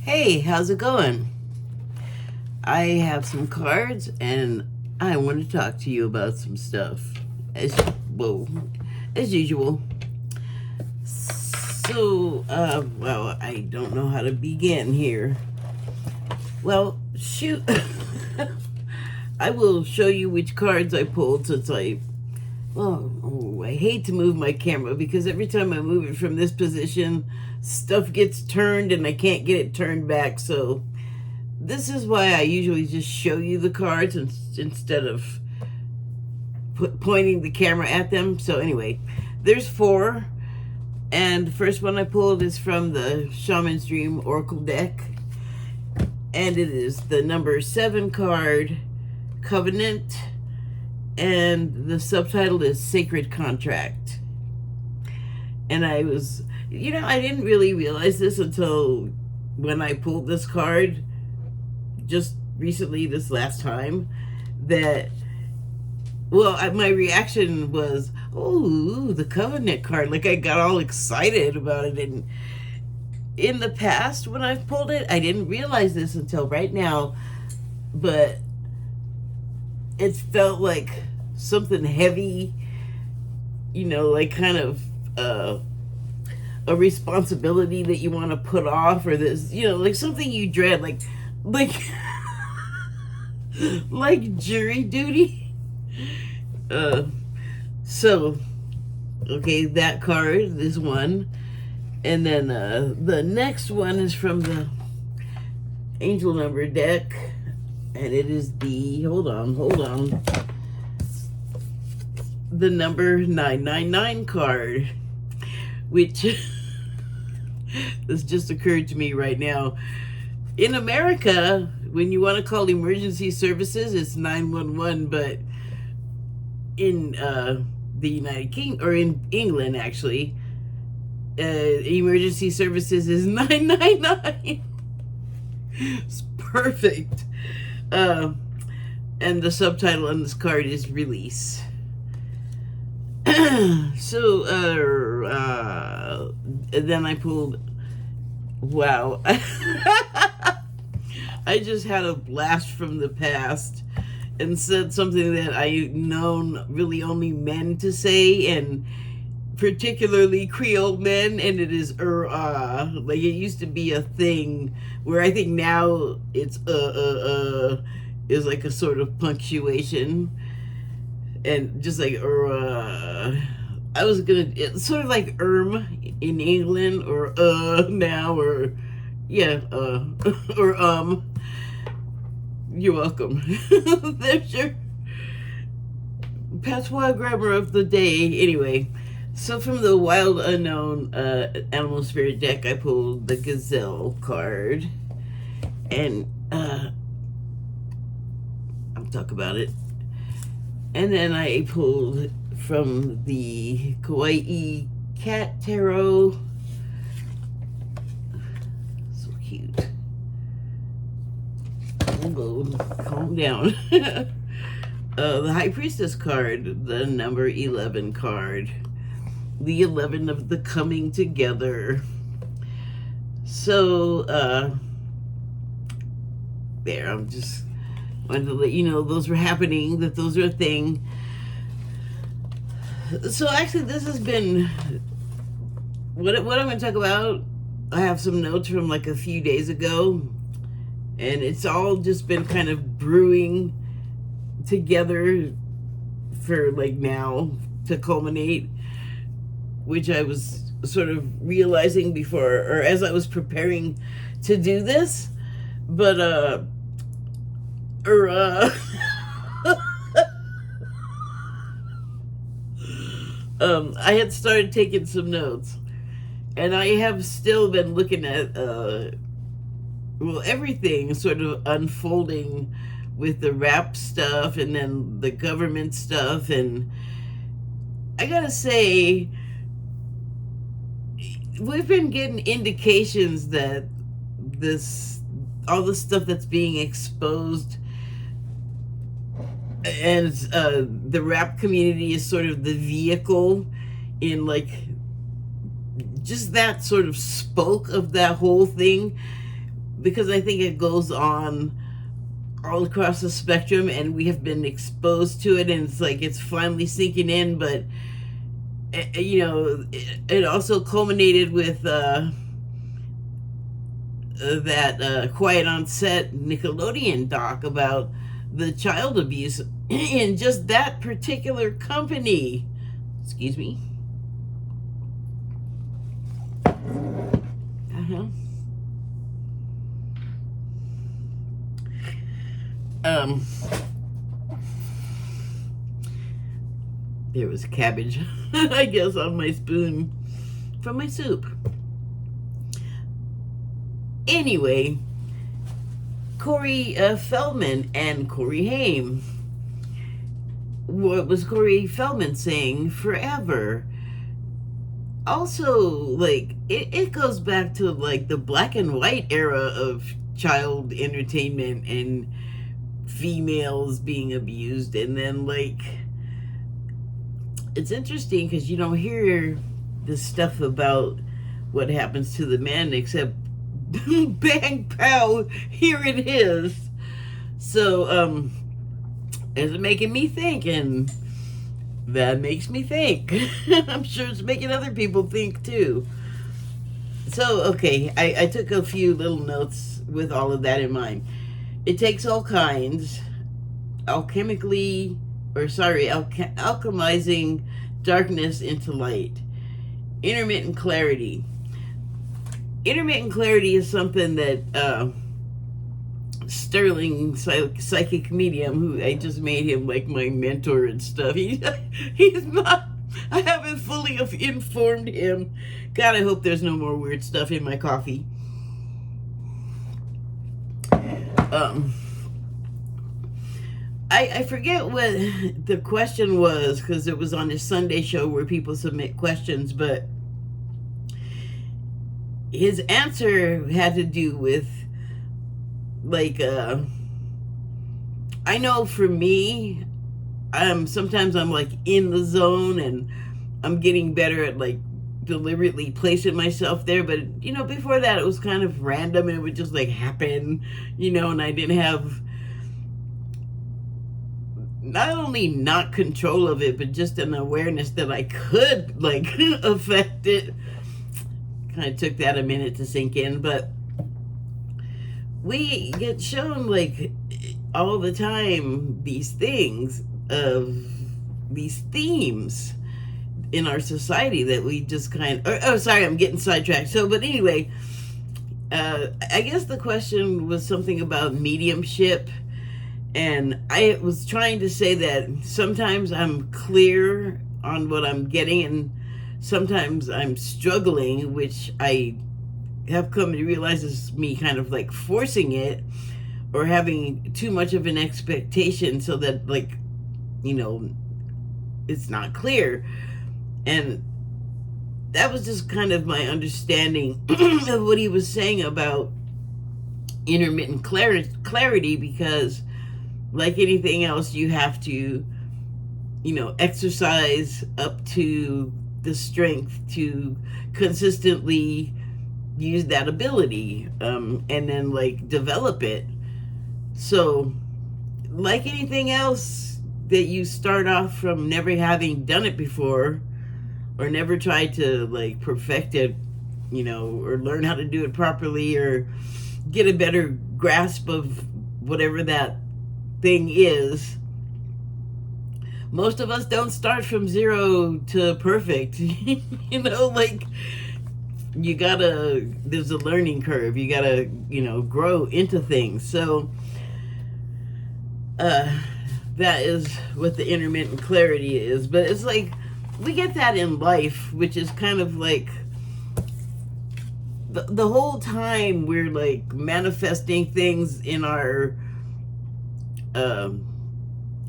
Hey, how's it going? I have some cards and I want to talk to you about some stuff. As well, as usual. So, well, I don't know how to begin here. Well, shoot. I will show you which cards I pulled since I hate to move my camera because every time I move it from this position, stuff gets turned and I can't get it turned back. So this is why I usually just show you the cards instead of pointing the camera at them. So anyway, there's 4. And the first one I pulled is from the Shaman's Dream Oracle deck. And it is the number 7 card, Covenant. And the subtitle is Sacred Contract. And I was, I didn't really realize this until when I pulled this card just recently, this last time, that, my reaction was, oh, the Covenant card. Like, I got all excited about it. And in the past, when I've pulled it, I didn't realize this until right now, but it felt like something heavy, like kind of a responsibility that you want to put off, or this, like something you dread, like like jury duty. So, okay, that card, this one. And then the next one is from the Angel Number deck. And it is the, hold on, the number 999 card, which this just occurred to me right now. In America, when you want to call emergency services, it's 911, but in the United Kingdom, or in England actually, emergency services is 999. It's perfect. And the subtitle on this card is Release. So, and then I pulled, wow. I just had a blast from the past and said something that I've known really only men to say, and particularly Creole men, and it is like it used to be a thing where I think now it's is like a sort of punctuation, and just like I was gonna, it's sort of like in England, or now, or yeah, or you're welcome. There's your patois grammar of the day. Anyway, so from the Wild Unknown Animal Spirit deck, I pulled the Gazelle card, and I'll talk about it. And then I pulled from the Kawaii Cat Tarot. So cute. We'll calm down. The High Priestess card, the number 11 card. The 11 of the coming together. So, there, I'm just wanted to let you know those were happening, that those are a thing. So actually, this has been, what I'm going to talk about, I have some notes from like a few days ago, and it's all just been kind of brewing together for like now to culminate, which I was sort of realizing before, or as I was preparing to do this, but I had started taking some notes, and I have still been looking at everything sort of unfolding with the rap stuff and then the government stuff. And I gotta say, we've been getting indications that all the stuff that's being exposed, and the rap community is sort of the vehicle in like just that sort of spoke of that whole thing, because I think it goes on all across the spectrum, and we have been exposed to it, and it's like it's finally sinking in. But you know, it also culminated with that Quiet on Set Nickelodeon doc about the child abuse in just that particular company. Excuse me. There was cabbage, I guess, on my spoon from my soup. Anyway, Corey Feldman and Corey Haim. What was Corey Feldman saying? Forever. Also, like, it goes back to, like, the black and white era of child entertainment and females being abused. And then, like, it's interesting because you don't hear this stuff about what happens to the men, except bang, pow, here it is. So, it's making me think, and that makes me think. I'm sure it's making other people think too. So, okay, I took a few little notes with all of that in mind. It takes all kinds, alchemizing darkness into light. Intermittent clarity. Intermittent clarity is something that Sterling, psychic medium, who I just made him like my mentor and stuff. He's not, I haven't fully informed him. God, I hope there's no more weird stuff in my coffee. I forget what the question was, because it was on his Sunday show where people submit questions, but his answer had to do with, like, I know for me, sometimes I'm like in the zone, and I'm getting better at like deliberately placing myself there. But you know, before that, it was kind of random, and it would just like happen, you know, and I didn't have not only not control of it, but just an awareness that I could like affect it. Kind of took that a minute to sink in, but we get shown like all the time these things of these themes in our society that we just kind of, oh sorry, I'm getting sidetracked. So but anyway, I guess the question was something about mediumship, and I was trying to say that sometimes I'm clear on what I'm getting, and sometimes I'm struggling, which I have come to realize is me kind of like forcing it or having too much of an expectation so that, like, you know, it's not clear. And that was just kind of my understanding of what he was saying about intermittent clarity, because like anything else, you have to, you know, exercise up to the strength to consistently use that ability, and then like develop it. So like anything else that you start off from never having done it before, or never tried to like perfect it, you know, or learn how to do it properly, or get a better grasp of whatever that thing is. Most of us don't start from 0 to perfect. You know, like, there's a learning curve. You gotta, you know, grow into things. So that is what the intermittent clarity is. But it's like we get that in life, which is kind of like the whole time we're like manifesting things in our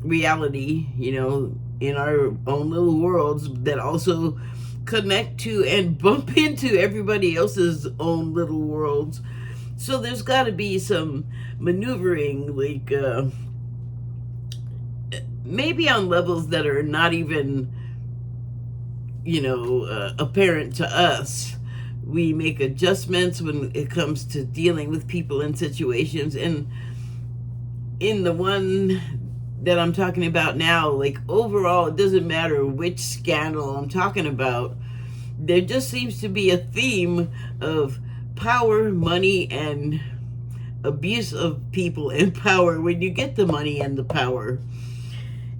reality, you know, in our own little worlds that also connect to and bump into everybody else's own little worlds. So there's got to be some maneuvering, like maybe on levels that are not even, you know, apparent to us, We make adjustments when it comes to dealing with people and situations. And in the one that I'm talking about now, like overall, it doesn't matter which scandal I'm talking about, there just seems to be a theme of power, money, and abuse of people and power when you get the money and the power.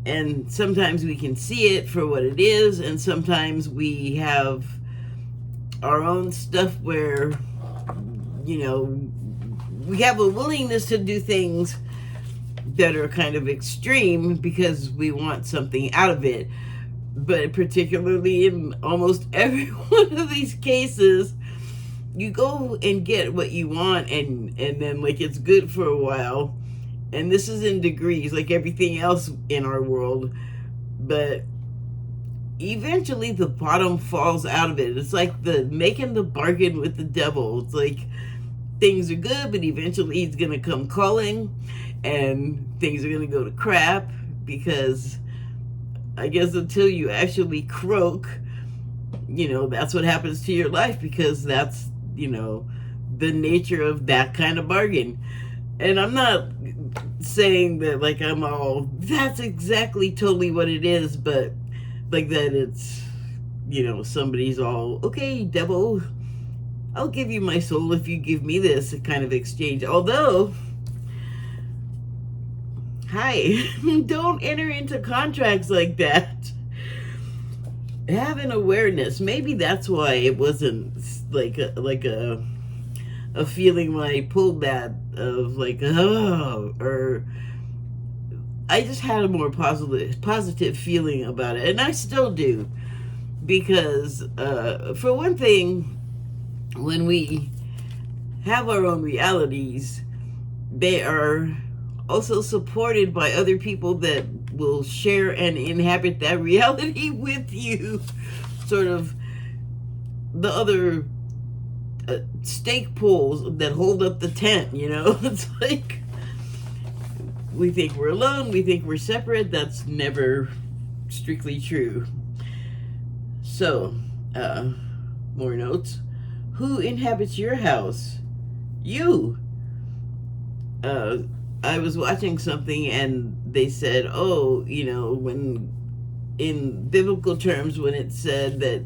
And sometimes we can see it for what it is, and sometimes we have our own stuff where, you know, we have a willingness to do things that are kind of extreme because we want something out of it. But particularly in almost every one of these cases, you go and get what you want, and then like it's good for a while. And this is in degrees, like everything else in our world. But eventually the bottom falls out of it. It's like the making the bargain with the devil. It's like things are good, but eventually he's gonna come calling, and things are gonna go to crap, because I guess until you actually croak, you know, that's what happens to your life, because that's, you know, the nature of that kind of bargain. And I'm not saying that like I'm all, that's exactly totally what it is, but like that it's, you know, somebody's all, okay, devil, I'll give you my soul if you give me this kind of exchange. Although, hi, don't enter into contracts like that. Have an awareness. Maybe that's why it wasn't like a feeling when I pulled that of like, oh, or I just had a more positive feeling about it, and I still do, because for one thing, when we have our own realities, they are also supported by other people that will share and inhabit that reality with you. Sort of the other stake poles that hold up the tent, you know? It's like we think we're alone, we think we're separate. That's never strictly true. So, more notes. Who inhabits your house? You. I was watching something and they said, oh, you know, when in biblical terms, when it said that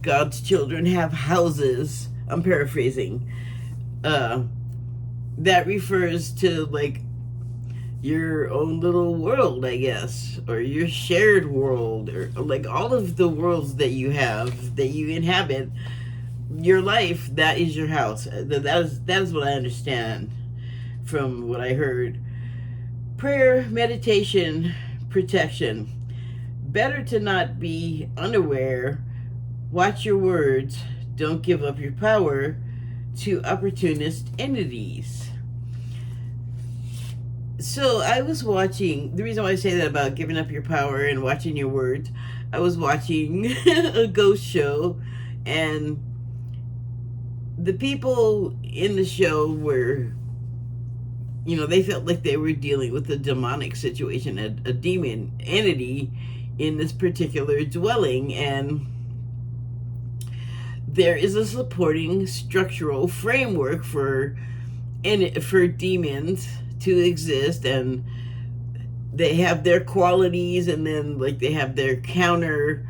God's children have houses, I'm paraphrasing, that refers to like your own little world, I guess, or your shared world, or like all of the worlds that you have, that you inhabit. Your life, that is your house. That is what I understand from what I heard. Prayer, meditation, protection. Better to not be unaware. Watch your words. Don't give up your power to opportunist entities. So I was watching, the reason why I say that about giving up your power and watching your words, I was watching a ghost show, and the people in the show were, you know, they felt like they were dealing with a demonic situation, a demon entity in this particular dwelling, and there is a supporting structural framework for demons to exist, and they have their qualities, and then like they have their counter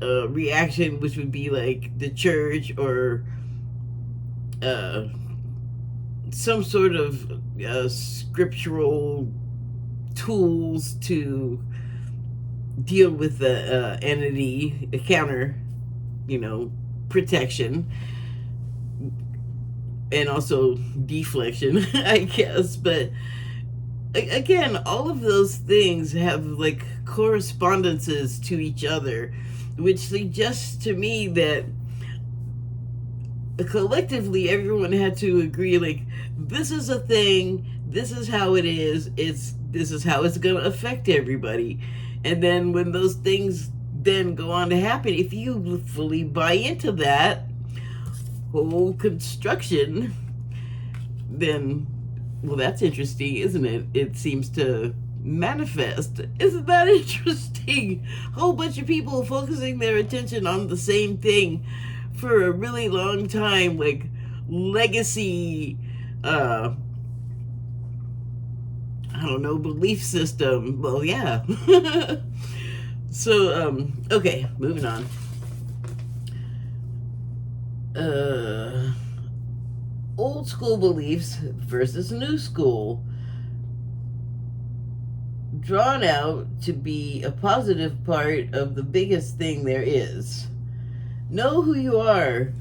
reaction, which would be like the church or some sort of scriptural tools to deal with the entity, a counter, you know, protection, and also deflection, I guess. But again, all of those things have like correspondences to each other, which suggests to me that collectively everyone had to agree, like, this is a thing, this is how it is, this is how it's gonna affect everybody. And then when those things then go on to happen, if you fully buy into that whole construction, then, well, that's interesting, isn't it? It seems to manifest. Isn't that interesting? A whole bunch of people focusing their attention on the same thing for a really long time, like legacy, I don't know, belief system. Well, yeah. So, okay, moving on. Old school beliefs versus new school. Drawn out to be a positive part of the biggest thing there is. Know who you are.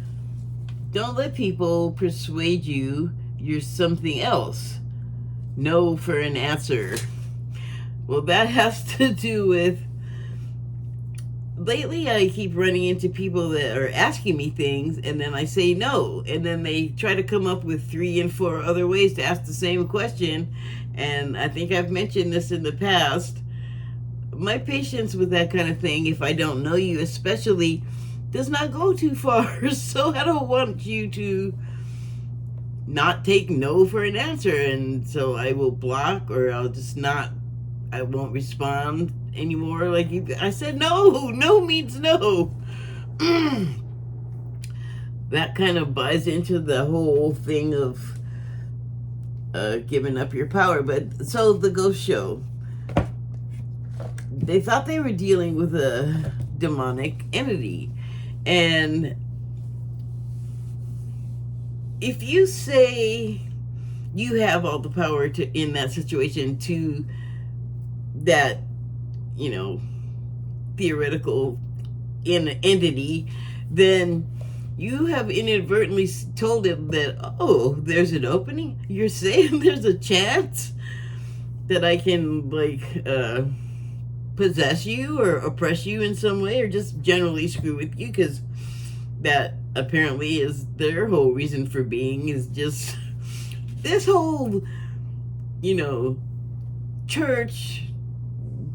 Don't let people persuade you you're something else. No for an answer. Well, that has to do with, lately I keep running into people that are asking me things, and then I say no, and then they try to come up with 3 and 4 other ways to ask the same question. And I think I've mentioned this in the past. My patience with that kind of thing, if I don't know you especially, does not go too far. So I don't want you to not take no for an answer, and so I will block, or I won't respond anymore. Like I said, no means no. That kind of buys into the whole thing of giving up your power. But so the ghost show, they thought they were dealing with a demonic entity, and if you say you have all the power to in that situation to that, theoretical entity, then you have inadvertently told him that, oh, there's an opening. You're saying there's a chance that I can possess you or oppress you in some way, or just generally screw with you, because that apparently is their whole reason for being, is just this whole, church,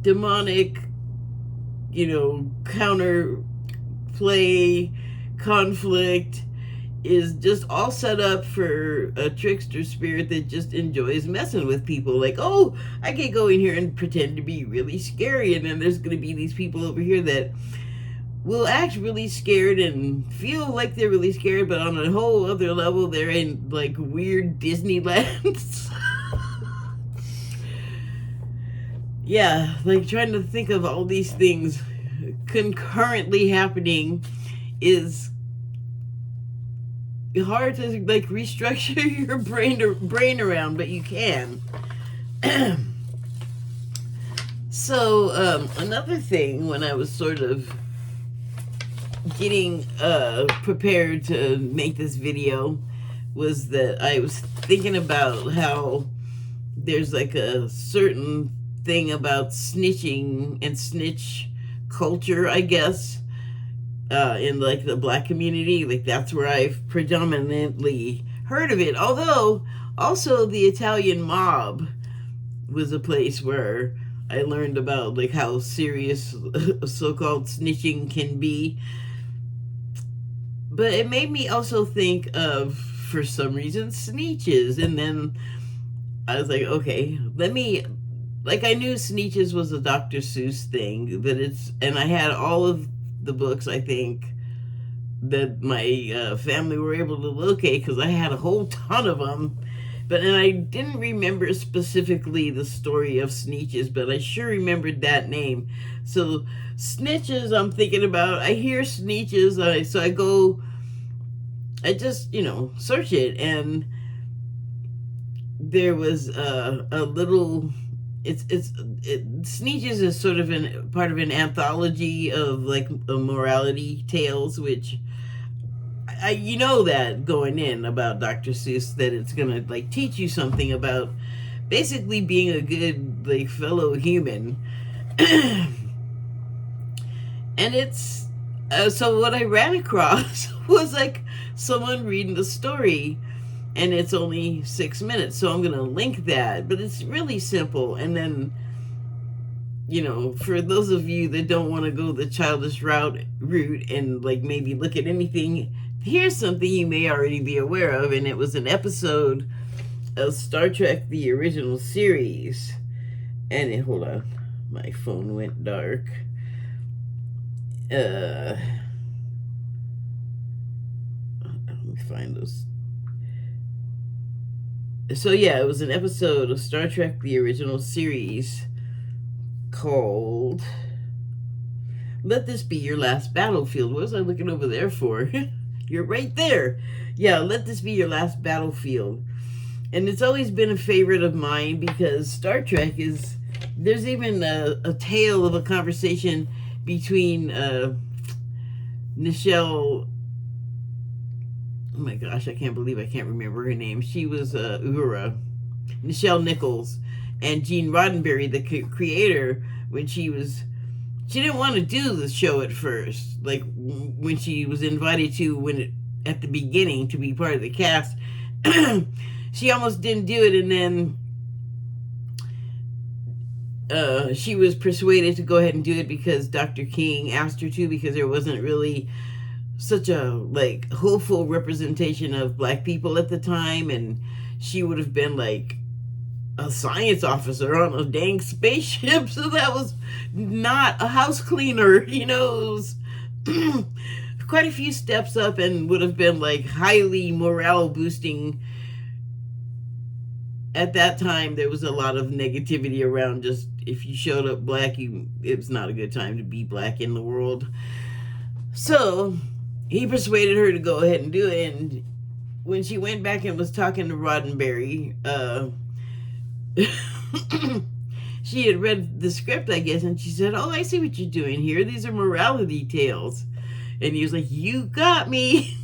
demonic, counter play, conflict, is just all set up for a trickster spirit that just enjoys messing with people. Like, oh, I can go in here and pretend to be really scary, and then there's going to be these people over here that will act really scared and feel like they're really scared, but on a whole other level, they're in like weird Disneyland. Yeah, like trying to think of all these things concurrently happening is hard to like restructure your brain around, but you can. So another thing, when I was sort of getting prepared to make this video, was that I was thinking about how there's like a certain thing about snitching and snitch culture, I guess, in like the Black community. Like that's where I've predominantly heard of it. Although also the Italian mob was a place where I learned about like how serious so-called snitching can be. But it made me also think of, for some reason, sneetches. And then I was like, okay, I knew sneetches was a Dr. Seuss thing, and I had all of the books, I think, that my family were able to locate, because I had a whole ton of them. And I didn't remember specifically the story of sneetches, but I sure remembered that name. So snitches, I'm thinking about. I hear sneetches, so I just search it, and there was a little. Sneetches is sort of part of an anthology of like morality tales, which you know that going in about Dr. Seuss, that it's gonna like teach you something about basically being a good like fellow human. And it's so what I ran across was like someone reading the story, and it's only 6 minutes, so I'm gonna link that. But it's really simple. And then for those of you that don't want to go the childish route and like maybe look at anything, here's something you may already be aware of. And it was an episode of Star Trek, the original series. And hold on, my phone went dark. find those. So yeah, it was an episode of Star Trek, the original series, called Let This Be Your Last Battlefield. What was I looking over there for? You're right there. Yeah, Let This Be Your Last Battlefield. And it's always been a favorite of mine because Star Trek is... There's even a tale of a conversation between Nichelle... Oh my gosh, I can't believe I can't remember her name. She was Uhura. Nichelle Nichols. And Gene Roddenberry, the creator, when she didn't want to do the show at first. Like, when she was invited to, at the beginning, to be part of the cast, she almost didn't do it, and then she was persuaded to go ahead and do it because Dr. King asked her to, because there wasn't really such a, like, hopeful representation of black people at the time, and she would have been, like, a science officer on a dang spaceship, so that was not a house cleaner, you know. It was quite a few steps up and would have been, like, highly morale boosting. At that time, there was a lot of negativity around just, if you showed up black, it was not a good time to be black in the world. So he persuaded her to go ahead and do it, and when she went back and was talking to Roddenberry, she had read the script, I guess, and she said, "Oh, I see what you're doing here. These are morality tales." And he was like, "You got me."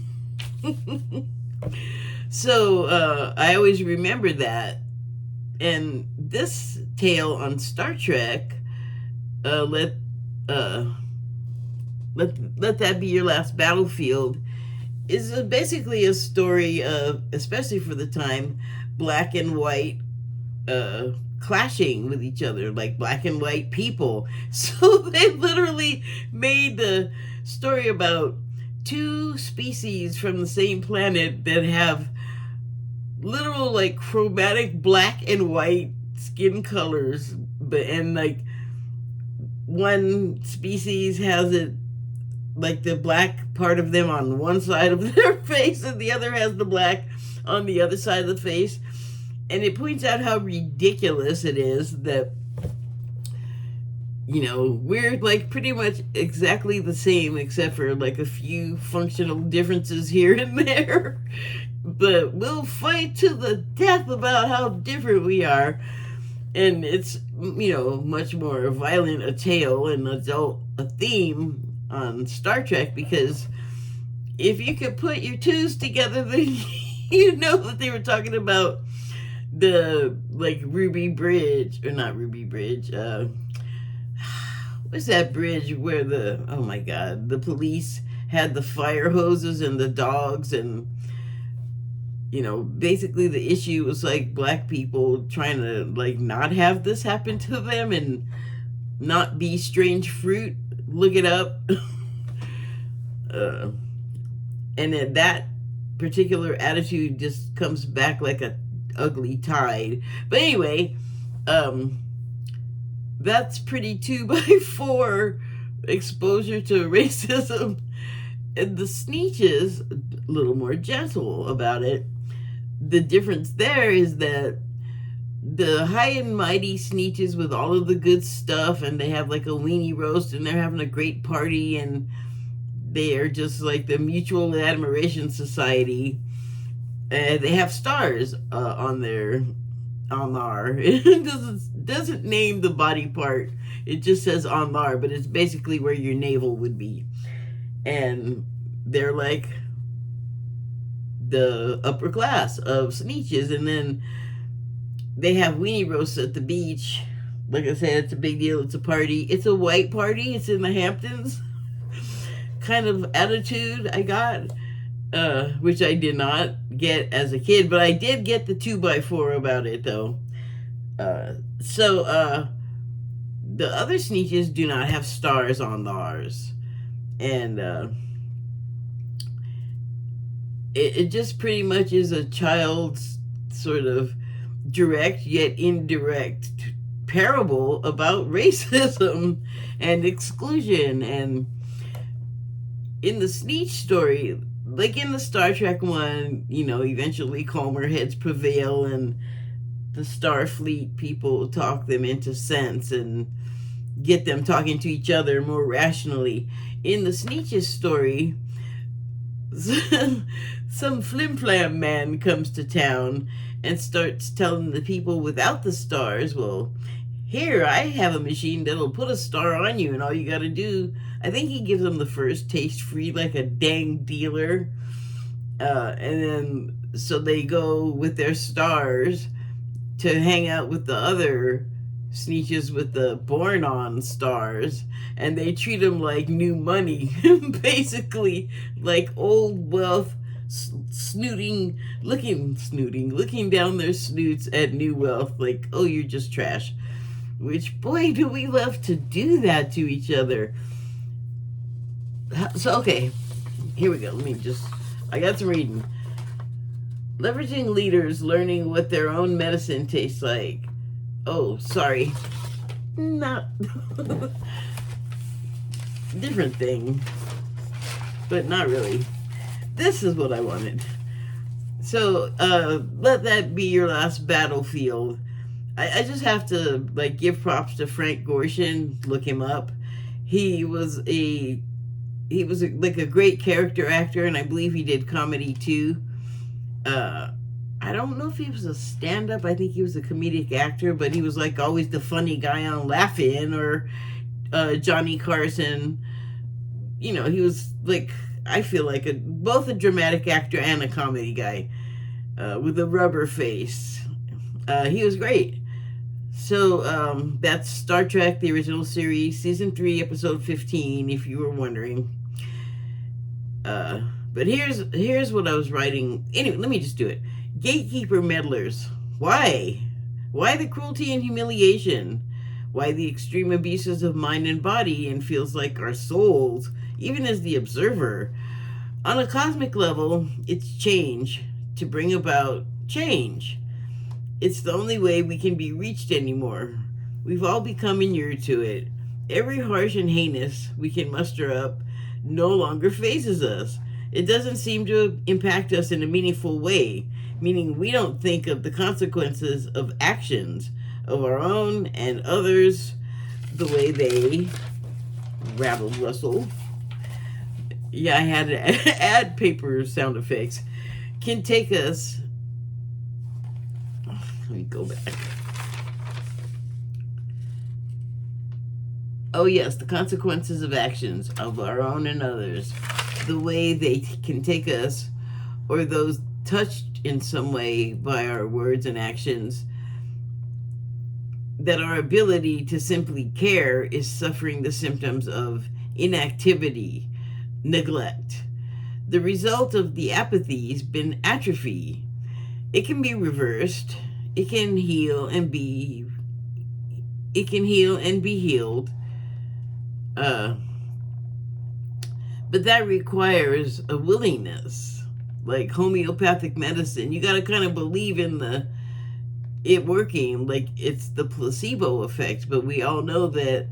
So I always remember that. And this tale on Star Trek, let That Be Your Last Battlefield, is basically a story of, especially for the time, black and white clashing with each other, like black and white people. So they literally made the story about two species from the same planet that have literal, like, chromatic black and white skin colors, and like one species has it, like, the black part of them on one side of their face, and the other has the black on the other side of the face. And it points out how ridiculous it is that, you know, we're, like, pretty much exactly the same, except for, like, a few functional differences here and there. But we'll fight to the death about how different we are. And it's, you know, much more violent a tale and a theme on Star Trek, because if you could put your twos together, then you know that they were talking about the, like, Ruby Bridge, or not Ruby Bridge, what's that bridge where oh my God, the police had the fire hoses and the dogs, and, you know, basically the issue was, like, black people trying to, like, not have this happen to them and not be strange fruit. Look it up. And then that particular attitude just comes back like a ugly tide. But anyway, that's pretty 2x4 exposure to racism. And the Sneetches, a little more gentle about it. The difference there is that the high and mighty Sneetches with all of the good stuff, and they have, like, a weenie roast, and they're having a great party, and they are just like the Mutual Admiration Society. And they have stars on their Anar. It doesn't name the body part. It just says Anar, but it's basically where your navel would be. And they're like the upper class of Snitches. And then they have weenie roasts at the beach. Like I said, it's a big deal. It's a party. It's a white party. It's in the Hamptons. Kind of attitude I got, which I did not get as a kid, but I did get the 2x4 about it, though. So the other Sneetches do not have stars on theirs. And it just pretty much is a child's sort of direct yet indirect parable about racism and exclusion. And in the Snitch story, like in the Star Trek one, eventually calmer heads prevail and the Starfleet people talk them into sense and get them talking to each other more rationally. In the Sneetches story, some flim-flam man comes to town and starts telling the people without the stars, well, here, I have a machine that'll put a star on you, and all you gotta do, I think he gives them the first taste free, like a dang dealer. And then, so they go with their stars to hang out with the other sneetches with the born on stars, and they treat them like new money, basically like old wealth, looking down their snoots at new wealth, like, oh, you're just trash. Which, boy, do we love to do that to each other. So, okay, here we go. I got some reading. Leveraging leaders learning what their own medicine tastes like. Oh, sorry. Not different thing, but not really. This is what I wanted. So, let that be your last battlefield. I just have to give props to Frank Gorshin. Look him up. He was a great character actor, and I believe he did comedy too. I don't know if he was a stand-up. I think he was a comedic actor, but he was always the funny guy on Laugh-In or Johnny Carson. He was I feel like both a dramatic actor and a comedy guy with a rubber face. He was great. So that's Star Trek, the original series, season 3, episode 15, if you were wondering. But here's what I was writing. Anyway, let me just do it. Gatekeeper meddlers. Why? Why the cruelty and humiliation? Why the extreme abuses of mind and body and feels like our souls, even as the observer? On a cosmic level, it's change to bring about change. It's the only way we can be reached anymore. We've all become inured to it. Every harsh and heinous we can muster up no longer phases us. It doesn't seem to impact us in a meaningful way, meaning we don't think of the consequences of actions of our own and others the way they rattle rustle. Yeah, I had to add paper sound effects. Can take us. Let me go back. Oh yes, the consequences of actions of our own and others, the way they can take us, or those touched in some way by our words and actions, that our ability to simply care is suffering the symptoms of inactivity, neglect. The result of the apathy has been atrophy. It can be reversed. It can heal and be healed. But that requires a willingness. Like homeopathic medicine, you got to kind of believe in it working. Like it's the placebo effect, but we all know that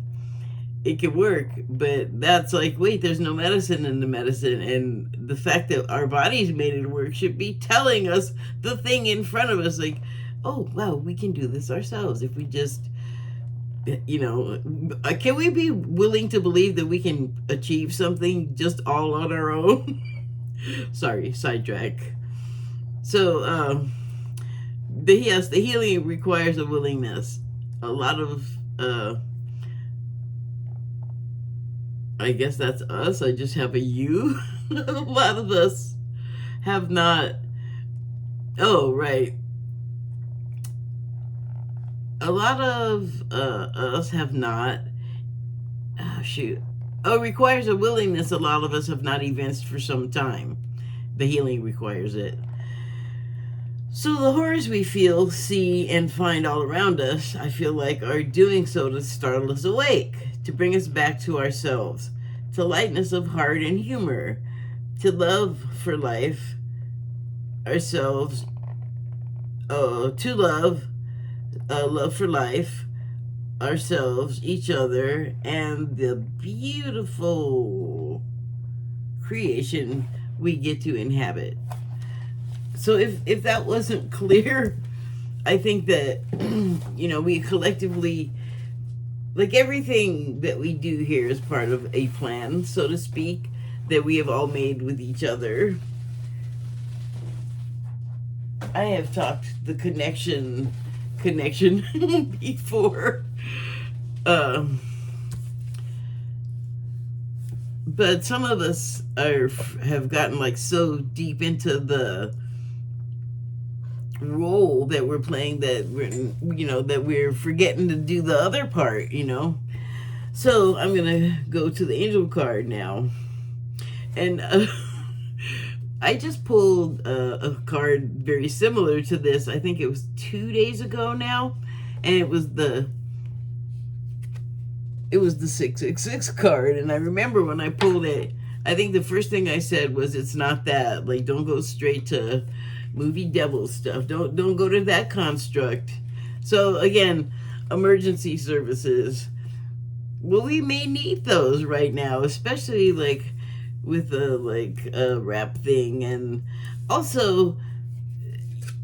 it can work. But that's wait, there's no medicine in the medicine, and the fact that our bodies made it work should be telling us the thing in front of us. Oh wow, we can do this ourselves if we just. Can we be willing to believe that we can achieve something just all on our own? Sorry, sidetrack. So, the healing requires a willingness. A lot of, I guess that's us. I just have a you. A lot of us have not. Oh, right. A lot of us have not. Oh, shoot. Oh, requires a willingness. A lot of us have not evinced for some time. The healing requires it. So the horrors we feel, see, and find all around us, I feel like, are doing so to startle us awake, to bring us back to ourselves, to lightness of heart and humor, to love for life, ourselves, to love for life, ourselves, each other, and the beautiful creation we get to inhabit. So if that wasn't clear, I think that, we collectively, like everything that we do here is part of a plan, so to speak, that we have all made with each other. I have talked the connection before. But some of us have gotten like so deep into the role that we're playing that we're forgetting to do the other part. So I'm gonna go to the angel card now, and I just pulled a card very similar to this. I think it was 2 days ago now, and it was the 666 card. And I remember when I pulled it, I think the first thing I said was, it's not that. Like, don't go straight to movie devil stuff. Don't go to that construct. So again, emergency services. Well, we may need those right now, especially like with a rap thing. And also,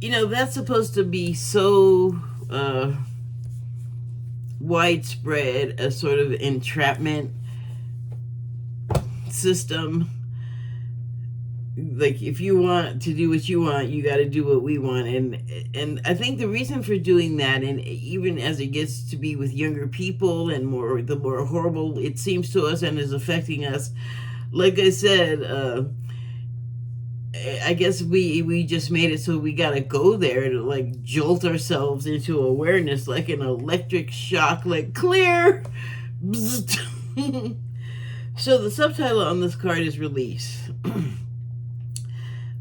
that's supposed to be so widespread, a sort of entrapment system. Like, if you want to do what you want, you got to do what we want. And I think the reason for doing that, and even as it gets to be with younger people and the more horrible it seems to us and is affecting us, like I said, I guess we just made it so we got to go there to like jolt ourselves into awareness, like an electric shock, like clear. So the subtitle on this card is release.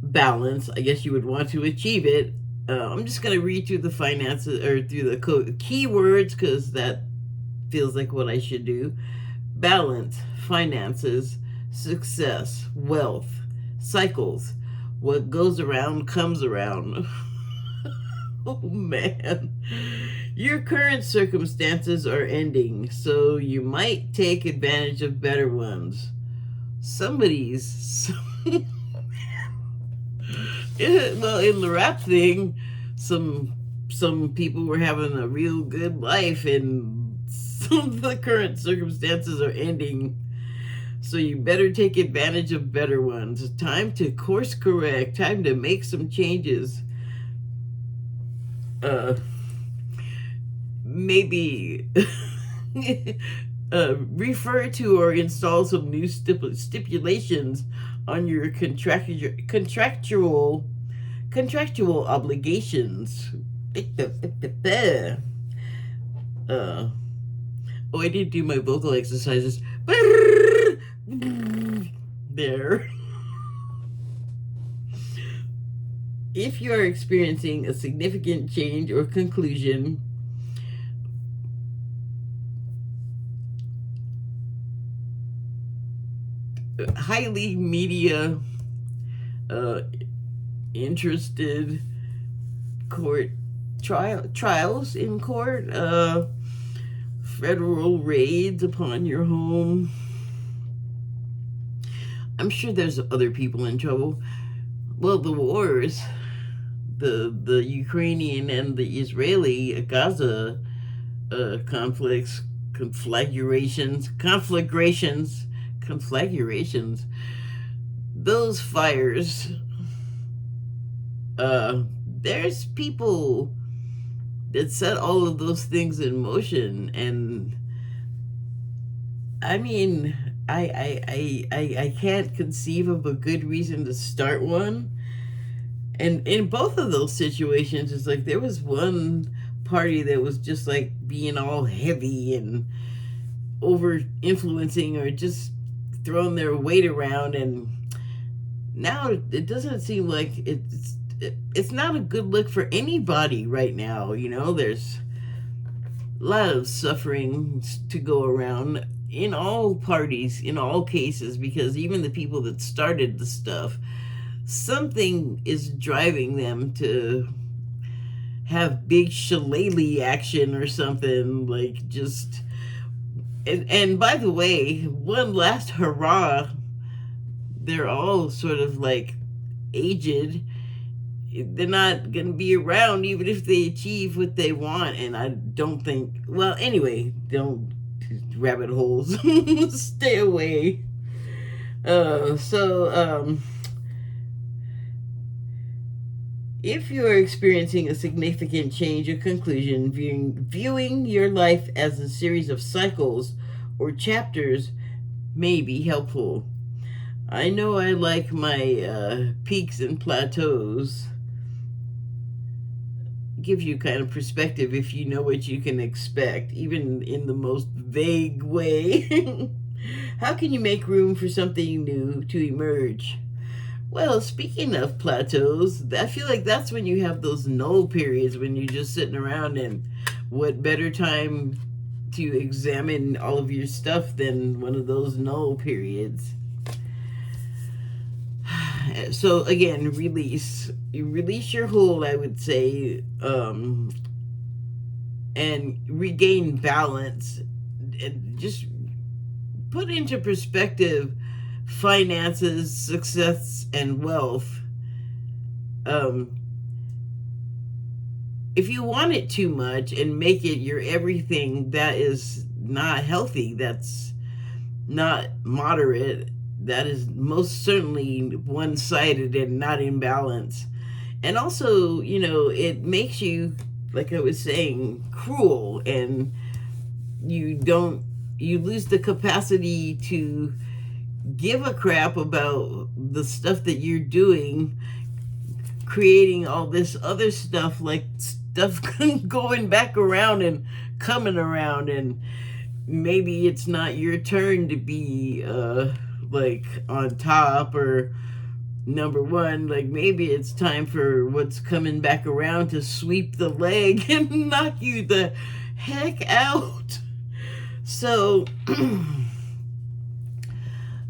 Balance. I guess you would want to achieve it. I'm just going to read through the finances, or through the keywords, because that feels like what I should do. Balance, finances, success, wealth, cycles. What goes around comes around. Oh man. Your current circumstances are ending, so you might take advantage of better ones. Well, in the rap thing, some people were having a real good life, and some of the current circumstances are ending. So you better take advantage of better ones. Time to course correct. Time to make some changes. Maybe refer to or install some new stipulations on your contractual obligations. I didn't do my vocal exercises. There. If you are experiencing a significant change or conclusion, highly media interested court trials in court, federal raids upon your home. I'm sure there's other people in trouble. Well, the wars, the Ukrainian and the Israeli Gaza conflicts, conflagrations, those fires, there's people that set all of those things in motion. And I mean, I can't conceive of a good reason to start one. And in both of those situations, it's like there was one party that was just like being all heavy and over influencing, or just throwing their weight around, and now it doesn't seem like it's not a good look for anybody right now. There's a lot of suffering to go around in all parties, in all cases, because even the people that started the stuff, something is driving them to have big shillelagh action or something, like just. And by the way, one last hurrah they're all sort of like aged. They're not going to be around even if they achieve what they want. And I don't think, well, anyway, don't rabbit holes. Stay away. If you are experiencing a significant change or conclusion, viewing your life as a series of cycles or chapters may be helpful. I know I like my peaks and plateaus. Give you kind of perspective if you know what you can expect, even in the most vague way. How can you make room for something new to emerge? Well, speaking of plateaus, I feel like that's when you have those null periods when you're just sitting around, and what better time to examine all of your stuff than one of those null periods. So again, release. You release your hold, I would say, and regain balance, and just put into perspective finances, success, and wealth. If you want it too much and make it your everything, that is not healthy. That's not moderate. That is most certainly one-sided and not in balance. And also, it makes you, like I was saying, cruel, and you lose the capacity to give a crap about the stuff that you're doing, creating all this other stuff, like stuff going back around and coming around, and maybe it's not your turn to be like on top or number one. Like maybe it's time for what's coming back around to sweep the leg and knock you the heck out. So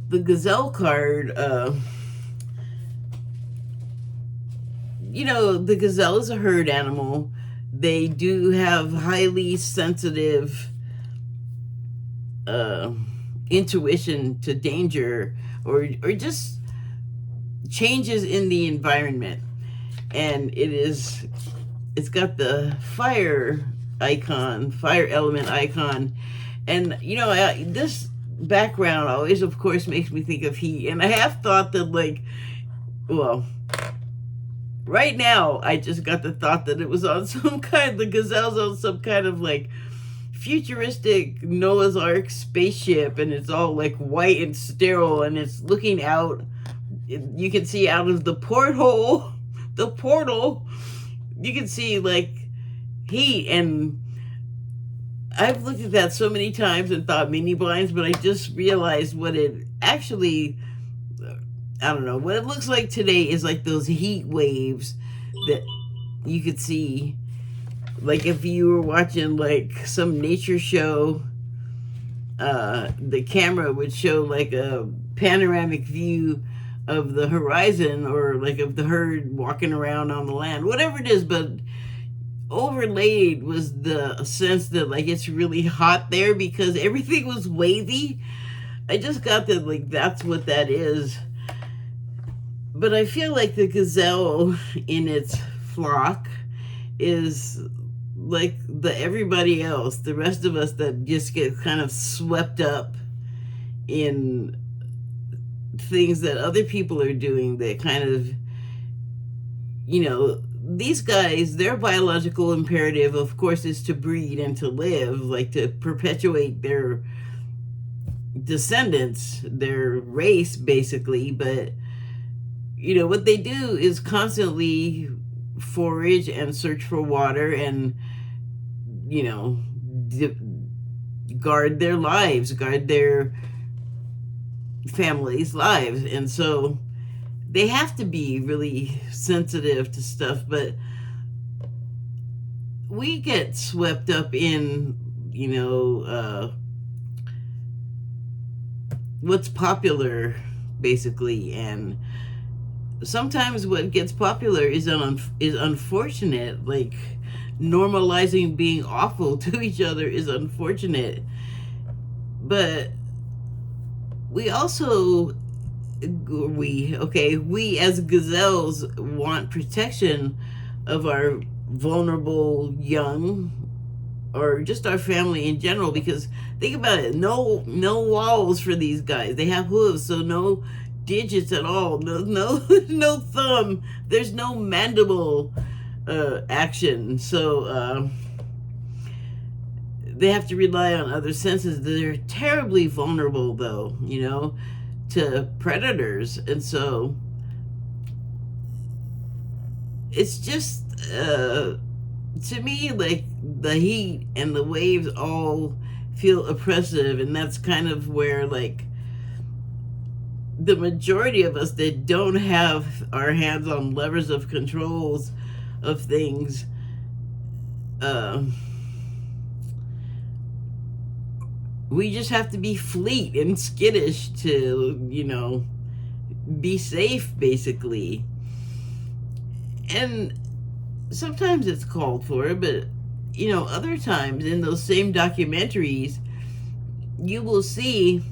the Gazelle card, the gazelle is a herd animal. They do have highly sensitive intuition to danger or just changes in the environment. And it's got the fire element icon. And this background always, of course, makes me think of heat. And I have thought that, right now I just got the thought that it was on the gazelle's on some kind of futuristic Noah's Ark spaceship, and it's all white and sterile, and it's looking out. You can see out of the portal, you can see heat. And I've looked at that so many times and thought mini blinds, but I just realized what it actually, I don't know, what it looks like today is those heat waves that you could see. If you were watching some nature show, the camera would show a panoramic view of the horizon, or of the herd walking around on the land, whatever it is, but overlaid was the sense that it's really hot there because everything was wavy. I just got that that's what that is. But I feel like the gazelle in its flock is the everybody else, the rest of us that just get kind of swept up in things that other people are doing that kind of, these guys, their biological imperative, of course, is to breed and to live, to perpetuate their descendants, their race, basically. But, what they do is constantly forage and search for water and, guard their lives, guard their families' lives. And so they have to be really sensitive to stuff, but we get swept up in, what's popular, basically. And sometimes what gets popular is unfortunate. Normalizing being awful to each other is unfortunate. But we also we as gazelles want protection of our vulnerable young, or just our family in general, because think about it, no walls for these guys. They have hooves, so no digits at all, no thumb, there's no mandible action, so they have to rely on other senses. They're terribly vulnerable, though, to predators. And so it's just to me, like, the heat and the waves all feel oppressive, and that's kind of where, like, the majority of us that don't have our hands on levers of controls of things, we just have to be fleet and skittish to, be safe, basically. And sometimes it's called for, but, other times in those same documentaries, you will see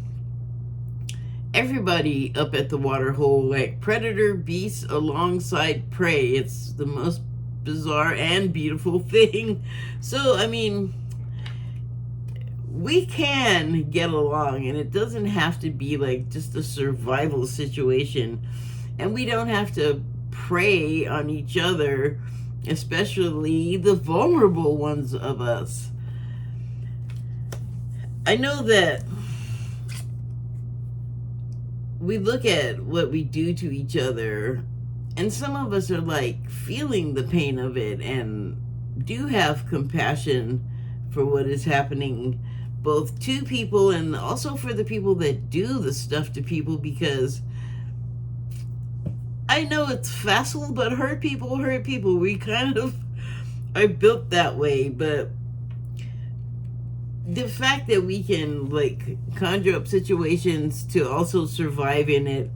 everybody up at the water hole, like predator beasts alongside prey. It's the most bizarre and beautiful thing. So, I mean, we can get along, and it doesn't have to be like just a survival situation, and we don't have to prey on each other, especially the vulnerable ones of us. I know that we look at what we do to each other, and some of us are like feeling the pain of it and do have compassion for what is happening, both to people and also for the people that do the stuff to people, because I know it's facile, but hurt people. We kind of are built that way, but the fact that we can, like, conjure up situations to also survive in it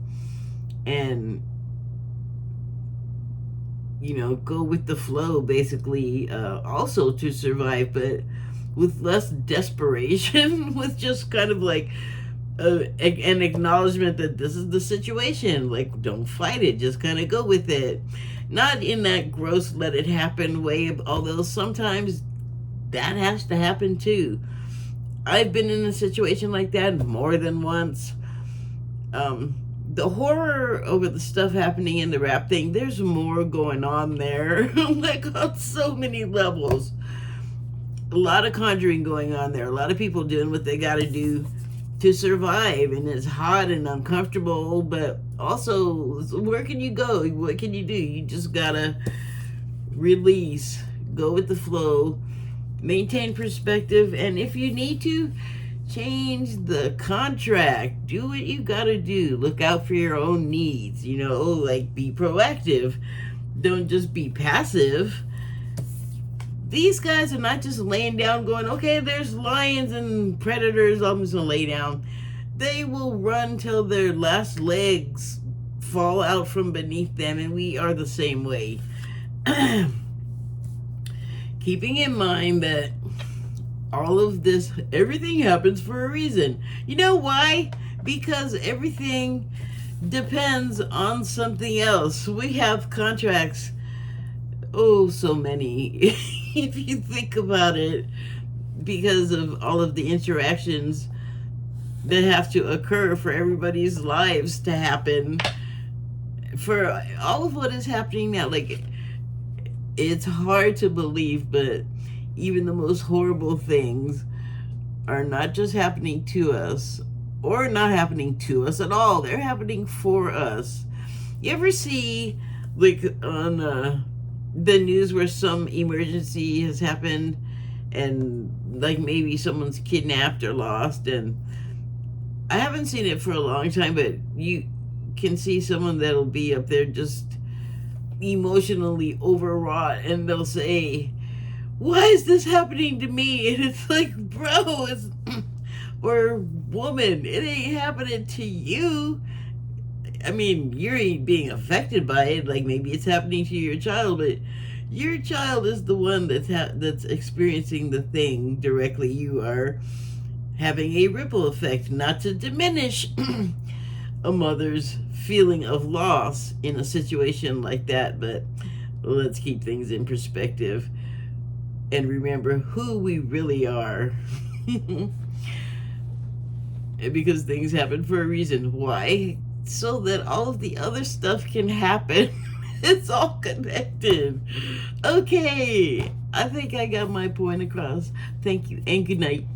and, go with the flow, basically, also to survive, but with less desperation, with just kind of like an acknowledgement that this is the situation. Like, don't fight it, just kind of go with it. Not in that gross let it happen way, although sometimes that has to happen too. I've been in a situation like that more than once. The horror over the stuff happening in the rap thing, there's more going on there, like on so many levels. A lot of conjuring going on there. A lot of people doing what they got to do to survive, and it's hot and uncomfortable, but also, where can you go? What can you do? You just gotta release, go with the flow, maintain perspective, and if you need to, change the contract. Do what you gotta do. Look out for your own needs, like, be proactive. Don't just be passive. These guys are not just laying down going, okay, there's lions and predators, I'm just gonna lay down. They will run till their last legs fall out from beneath them, and we are the same way. Keeping in mind that all of this, everything happens for a reason. You know why? Because everything depends on something else. We have contracts, so many, if you think about it, because of all of the interactions that have to occur for everybody's lives to happen, for all of what is happening now. Like, it's hard to believe, but even the most horrible things are not just happening to us, or not happening to us at all. They're happening for us. You ever see, like, on the news where some emergency has happened, and, like, maybe someone's kidnapped or lost, and I haven't seen it for a long time, but you can see someone that'll be up there just emotionally overwrought, and they'll say, why is this happening to me? And it's like, bro, or woman, it ain't happening to you. I mean, you're being affected by it, like maybe it's happening to your child, but your child is the one that's experiencing the thing directly. You are having a ripple effect, not to diminish a mother's feeling of loss in a situation like that, but let's keep things in perspective and remember who we really are. Because things happen for a reason. Why? So that all of the other stuff can happen. It's all connected. Okay, I think I got my point across. Thank you and good night.